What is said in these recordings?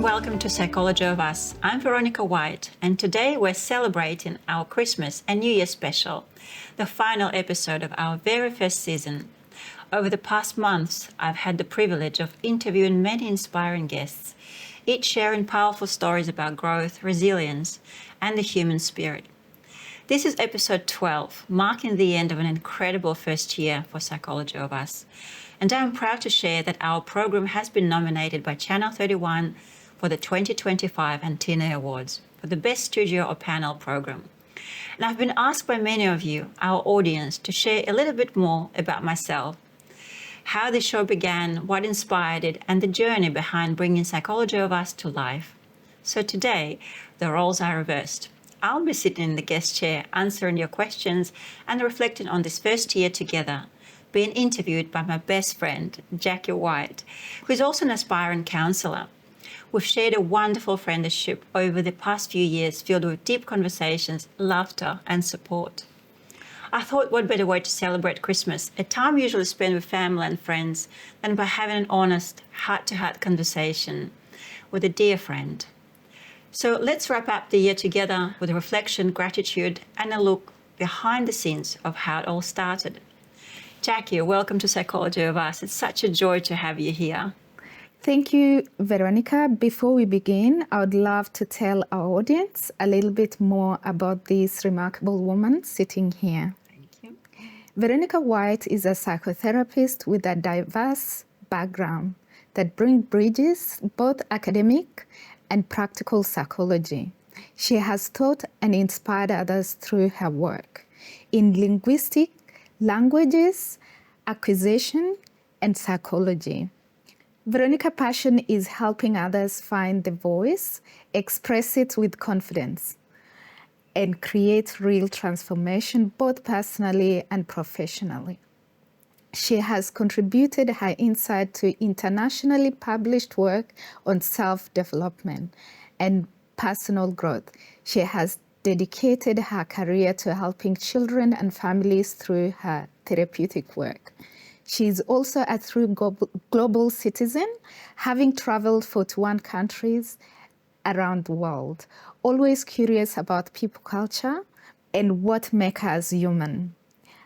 and welcome to Psychology of Us. I'm Veronika Whyte, and today we're celebrating our Christmas and New Year special, the final episode of our very first season. Over the past months, I've had the privilege of interviewing many inspiring guests, each sharing powerful stories about growth, resilience, and the human spirit. This is episode 12, marking the end of an incredible first year for Psychology of Us. And I'm proud to share that our program has been nominated by Channel 31 for the 2025 Antenna Awards for the Best Studio or Panel Program. And I've been asked by many of you, our audience, to share a little bit more about myself, how the show began, what inspired it, and the journey behind bringing Psychology of Us to life. So today, the roles are reversed. I'll be sitting in the guest chair, answering your questions and reflecting on this first year together, being interviewed by my best friend, Jackie White, who is also an aspiring counsellor. We've shared a wonderful friendship over the past few years, filled with deep conversations, laughter, and support. I thought what better way to celebrate Christmas, a time usually spent with family and friends, than by having an honest, heart-to-heart conversation with a dear friend. So let's wrap up the year together with a reflection, gratitude, and a look behind the scenes of how it all started. Jackie, welcome to Psychology of Us. It's such a joy to have you here. Thank you, Veronika. Before we begin, I would love to tell our audience a little bit more about this remarkable woman sitting here. Thank you. Veronika Whyte is a psychotherapist with a diverse background that brings bridges both academic and practical psychology. She has taught and inspired others through her work in linguistics, languages, acquisition, and psychology. Veronica's passion is helping others find their voice, express it with confidence, and create real transformation both personally and professionally. She has contributed her insight to internationally published work on self-development and personal growth. She has dedicated her career to helping children and families through her therapeutic work. She is also a true global citizen, having traveled 41 countries around the world, always curious about people culture and what makes us human.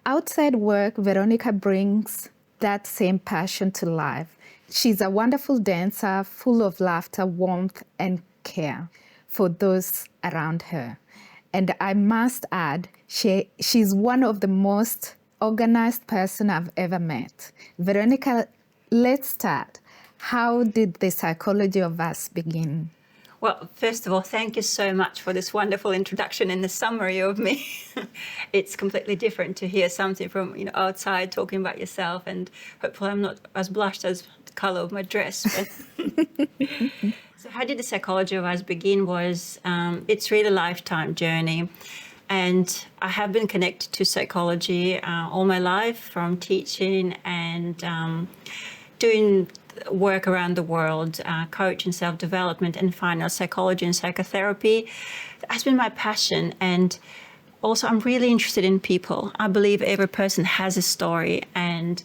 Outside work, Veronika brings that same passion to life. She's a wonderful dancer, full of laughter, warmth, and care for those around her. And I must add, she's one of the most organized person I've ever met. Veronika, let's start. How did the Psychology of Us begin? Well, first of all, thank you so much for this wonderful introduction and the summary of me. It's completely different to hear something from outside talking about yourself, and hopefully I'm not as blushed as the color of my dress. So how did the Psychology of Us begin was, it's really a lifetime journey. And I have been connected to psychology all my life, from teaching and doing work around the world, coaching, self-development, and final psychology and psychotherapy. That has been my passion. And also, I'm really interested in people. I believe every person has a story, and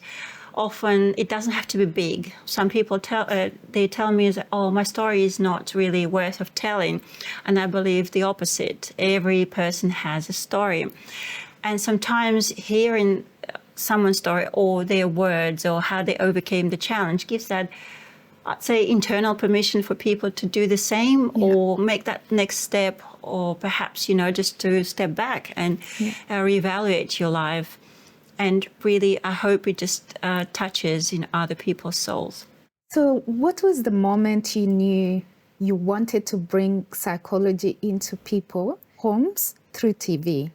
often it doesn't have to be big. Some people tell me that, oh, my story is not really worth of telling. And I believe the opposite. Every person has a story. And sometimes hearing someone's story or their words or how they overcame the challenge gives that, I'd say, internal permission for people to do the same or make that next step, or perhaps, just to step back and reevaluate your life. And really, I hope it just touches other people's souls. So what was the moment you knew you wanted to bring psychology into people's homes through TV?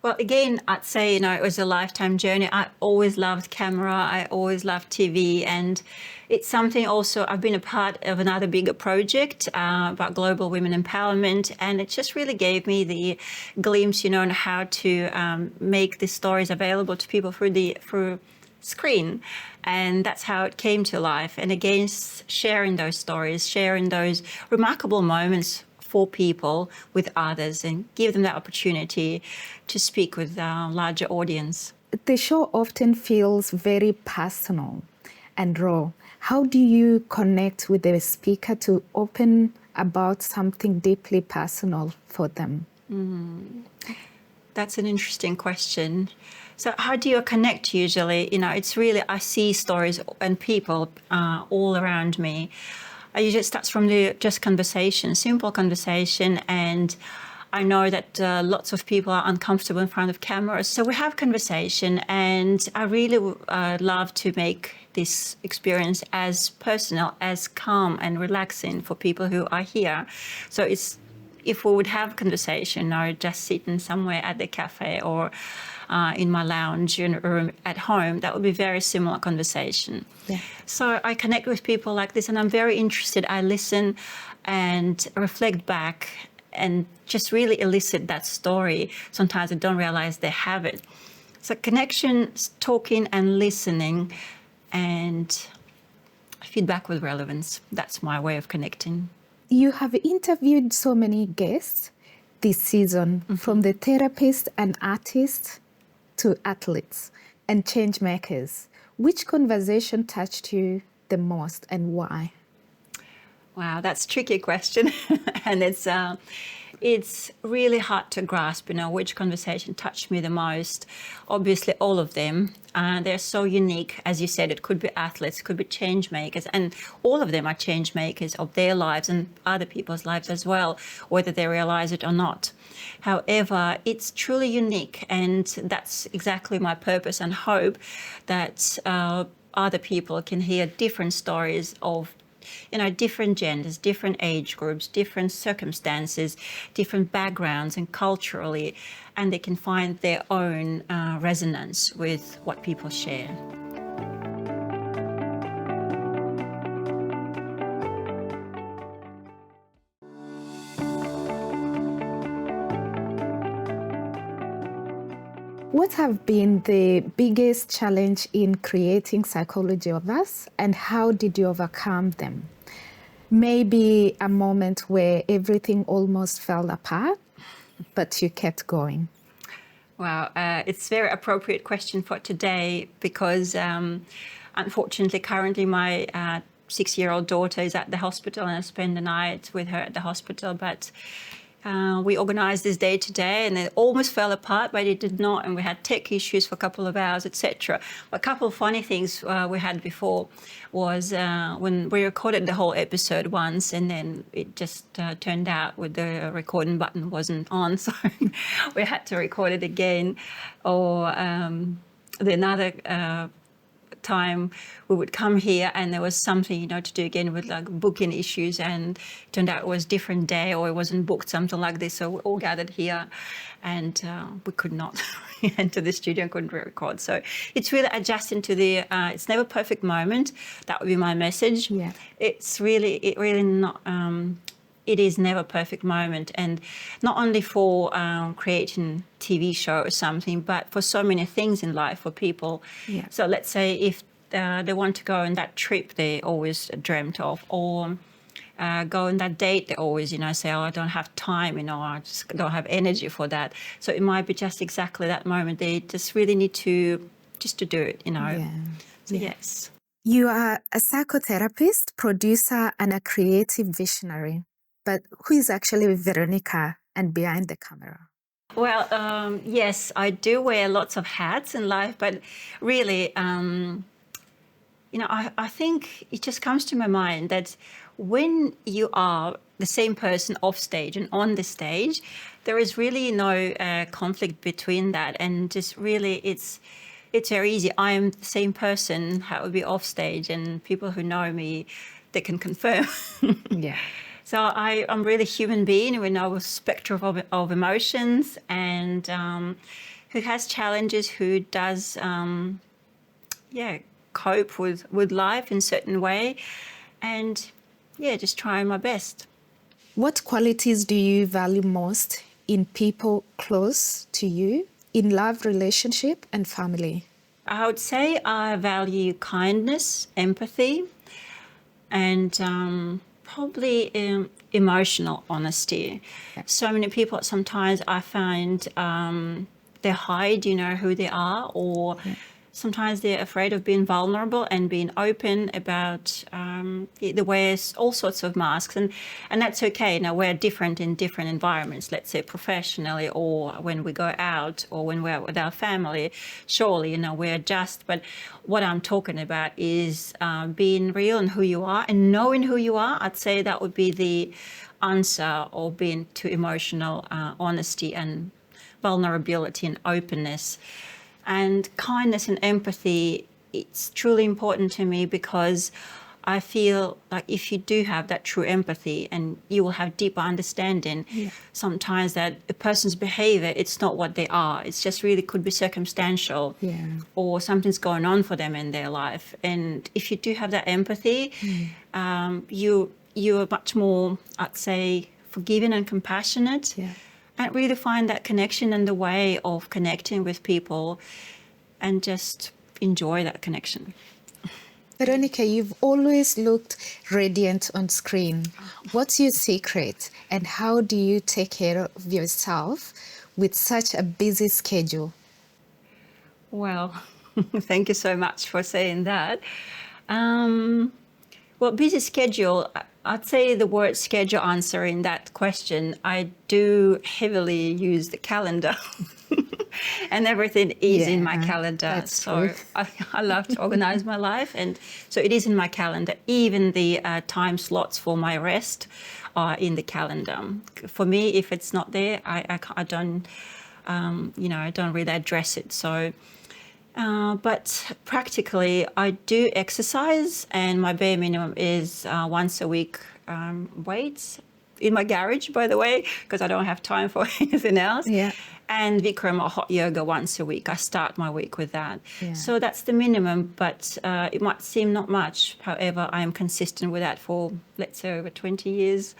Well, again, I'd say, it was a lifetime journey. I always loved camera. I always loved TV. And it's something also, I've been a part of another bigger project about global women empowerment. And it just really gave me the glimpse, on how to make the stories available to people through screen. And that's how it came to life. And again, sharing those stories, sharing those remarkable moments for people with others, and give them that opportunity to speak with a larger audience. The show often feels very personal, and raw. How do you connect with the speaker to open about something deeply personal for them? That's an interesting question. So how do you connect usually? It's really, I see stories and people all around me. I usually starts from the just conversation, simple conversation, and I know that lots of people are uncomfortable in front of cameras. So we have conversation, and I really love to make this experience as personal, as calm and relaxing for people who are here. So if we would have conversation or just sitting somewhere at the cafe or in my lounge room at home, that would be very similar conversation. Yeah. So I connect with people like this, and I'm very interested. I listen and reflect back and just really elicit that story. Sometimes I don't realize they have it. So connection, talking and listening, and feedback with relevance. That's my way of connecting. You have interviewed so many guests this season, from the therapists and artists to athletes and change makers. Which conversation touched you the most and why? Wow, that's a tricky question. And it's really hard to grasp, which conversation touched me the most. Obviously, all of them. They're so unique. As you said, it could be athletes, it could be change makers, and all of them are change makers of their lives and other people's lives as well, whether they realize it or not. However, it's truly unique, and that's exactly my purpose and hope, that other people can hear different stories of different genders, different age groups, different circumstances, different backgrounds and culturally, and they can find their own resonance with what people share. What have been the biggest challenge in creating Psychology of Us, and how did you overcome them? Maybe a moment where everything almost fell apart, but you kept going. Wow, it's a very appropriate question for today because unfortunately, currently my 6-year-old daughter is at the hospital, and I spend the night with her at the hospital. But we organized this day today, and it almost fell apart, but it did not. And we had tech issues for a couple of hours, etc. A couple of funny things we had before was when we recorded the whole episode once, and then it just turned out with the recording button wasn't on, so we had to record it again. Or another time we would come here and there was something to do again with like booking issues, and it turned out it was a different day or it wasn't booked, something like this, so we all gathered here and we could not enter the studio and couldn't record. So it's really adjusting to the it's never a perfect moment. That would be my message. Yeah. It really not it is never a perfect moment, and not only for creating TV show or something, but for so many things in life for people. Yeah. So let's say if they want to go on that trip they always dreamt of, or go on that date they always, say, oh, I don't have time, I just don't have energy for that. So it might be just exactly that moment. They just really need to do it, Yeah. So Yeah. yes. You are a psychotherapist, producer, and a creative visionary. But who is actually Veronika and behind the camera? Well, yes, I do wear lots of hats in life, but really, I think it just comes to my mind that when you are the same person off stage and on the stage, there is really no conflict between that, and just really it's very easy. I am the same person how it would be off stage, and people who know me, they can confirm. Yeah. So I'm really human being with no spectrum of emotions, and who has challenges, who does, cope with life in a certain way, and just trying my best. What qualities do you value most in people close to you, in love, relationship, and family? I would say I value kindness, empathy, and probably emotional honesty. Yeah. So many people sometimes I find they hide, who they are, or sometimes they're afraid of being vulnerable and being open about the wears all sorts of masks, and that's okay. Now, we're different in different environments, let's say professionally, or when we go out, or when we're with our family. Surely, we adjust. But what I'm talking about is being real and who you are, and knowing who you are. I'd say that would be the answer, or being to emotional honesty and vulnerability and openness. And kindness and empathy, it's truly important to me, because I feel like if you do have that true empathy, and you will have deeper understanding, sometimes that a person's behavior, it's not what they are. It's just really could be circumstantial, or something's going on for them in their life. And if you do have that empathy, you're much more, I'd say, forgiving and compassionate. And really find that connection and the way of connecting with people, and just enjoy that connection. Veronika, you've always looked radiant on screen. What's your secret, and how do you take care of yourself with such a busy schedule? Well, thank you so much for saying that. Well, busy schedule, I'd say the word schedule answering that question. I do heavily use the calendar and everything is in my calendar. So I love to organize my life. And so it is in my calendar. Even the time slots for my rest are in the calendar. For me, if it's not there, I don't, I don't really address it. So, but practically, I do exercise, and my bare minimum is once a week weights in my garage, by the way, because I don't have time for anything else. And Bikram or hot yoga once a week. I start my week with that. So that's the minimum, but it might seem not much. However, I am consistent with that for, let's say, over 20 years.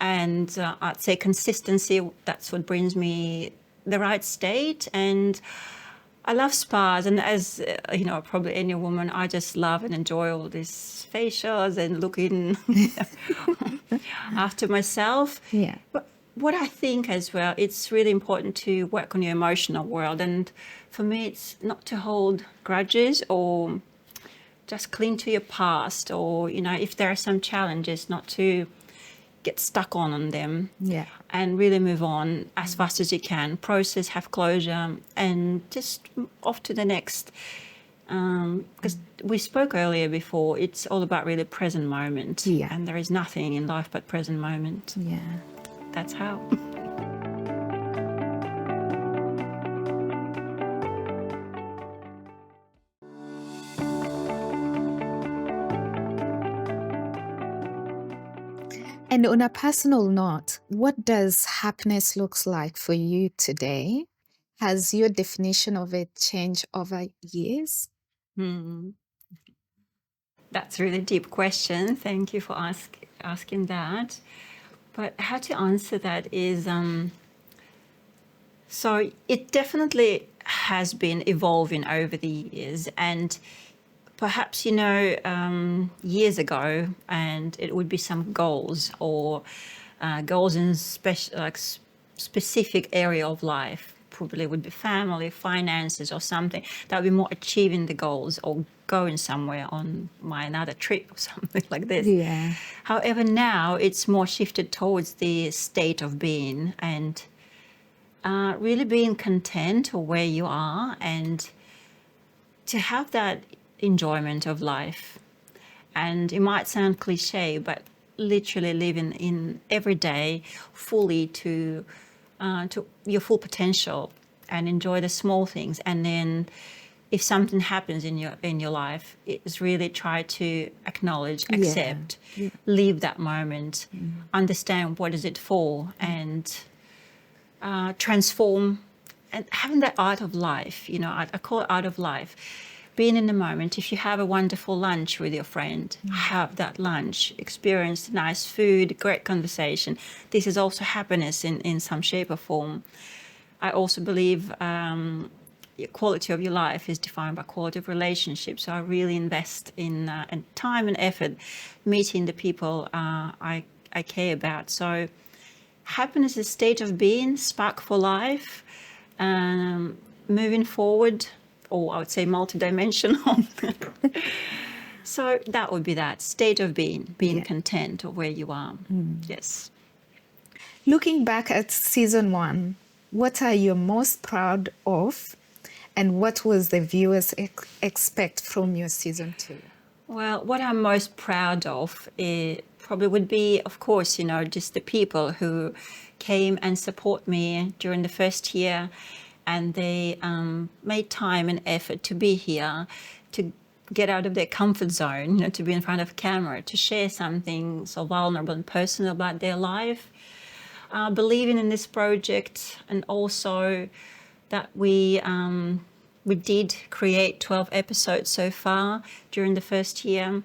And I'd say consistency, that's what brings me the right state. And I love spas, and as probably any woman, I just love and enjoy all these facials and looking after myself. But what I think as well, it's really important to work on your emotional world. And for me, it's not to hold grudges or just cling to your past, or, if there are some challenges, not to get stuck on them, and really move on as fast as you can, process, have closure, and just off to the next. Because we spoke earlier before, it's all about really present moment, and there is nothing in life but present moment. That's how. And on a personal note, what does happiness looks like for you today? Has your definition of it changed over years? That's a really deep question. Thank you for asking that. But how to answer that is, so it definitely has been evolving over the years, and perhaps, years ago, and it would be some goals, or goals in specific area of life. Probably would be family, finances, or something. That would be more achieving the goals, or going somewhere on another trip or something like this. However, now it's more shifted towards the state of being, and really being content where you are, and to have that enjoyment of life. And it might sound cliche, but literally living in every day fully to your full potential, and enjoy the small things. And then if something happens in your life, it's really try to acknowledge, accept, live that moment, understand what is it for, and transform, and having that art of life. I call it art of life. Being in the moment. If you have a wonderful lunch with your friend, have that lunch, experience nice food, great conversation. This is also happiness in some shape or form. I also believe the quality of your life is defined by quality of relationships. So I really invest in time and effort meeting the people I care about. So happiness is a state of being, spark for life, moving forward, or I would say multidimensional. So that would be that state of being content of where you are. Yes. Looking back at season 1, what are you most proud of, and what was the viewers expect from your season 2? Well, what I'm most proud of probably would be, of course, just the people who came and support me during the first year, and they made time and effort to be here, to get out of their comfort zone, to be in front of camera, to share something so vulnerable and personal about their life, believing in this project, and also that we did create 12 episodes so far during the first year.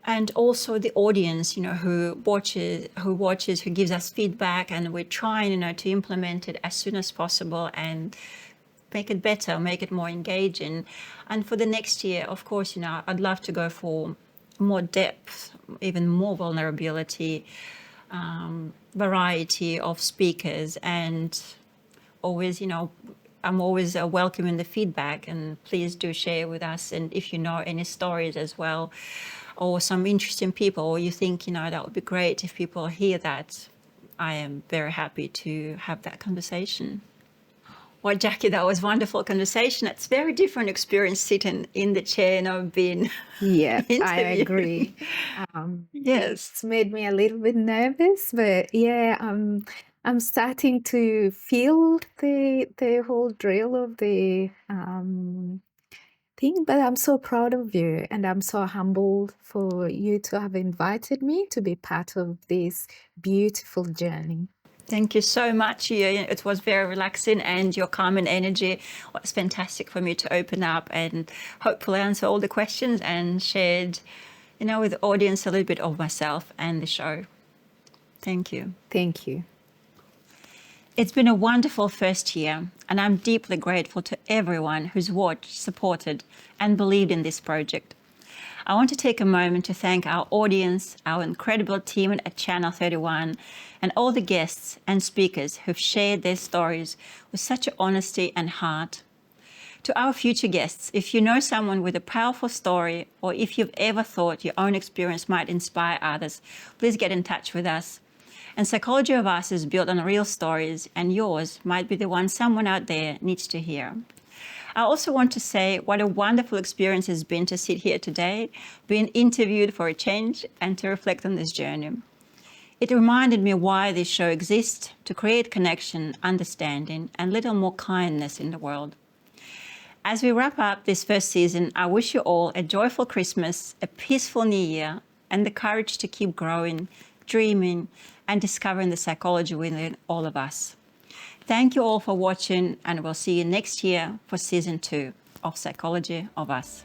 And also the audience, who watches, who gives us feedback, and we're trying, to implement it as soon as possible and make it better, make it more engaging. And for the next year, of course, I'd love to go for more depth, even more vulnerability, variety of speakers, and always, I'm always welcoming the feedback, and please do share with us. And if you know any stories as well, or some interesting people, or you think, that would be great if people hear that, I am very happy to have that conversation. Well, Jackie, that was wonderful conversation. It's very different experience sitting in the chair and being Yeah, I interviewed. agree. Yes. It's made me a little bit nervous, but yeah, I'm starting to feel the whole drill of the thing. But I'm so proud of you, and I'm so humbled for you to have invited me to be part of this beautiful journey. Thank you so much. It was very relaxing, and your calm and energy was fantastic for me to open up and hopefully answer all the questions and shared, with the audience a little bit of myself and the show. Thank you. Thank you. It's been a wonderful first year, and I'm deeply grateful to everyone who's watched, supported, and believed in this project. I want to take a moment to thank our audience, our incredible team at Channel 31, and all the guests and speakers who've shared their stories with such honesty and heart. To our future guests, if you know someone with a powerful story, or if you've ever thought your own experience might inspire others, please get in touch with us. And Psychology of Us is built on real stories, and yours might be the one someone out there needs to hear. I also want to say what a wonderful experience it's been to sit here today, being interviewed for a change, and to reflect on this journey. It reminded me why this show exists, to create connection, understanding, and a little more kindness in the world. As we wrap up this first season, I wish you all a joyful Christmas, a peaceful New Year, and the courage to keep growing, dreaming, and discovering the psychology within all of us. Thank you all for watching, and we'll see you next year for season 2 of Psychology of Us.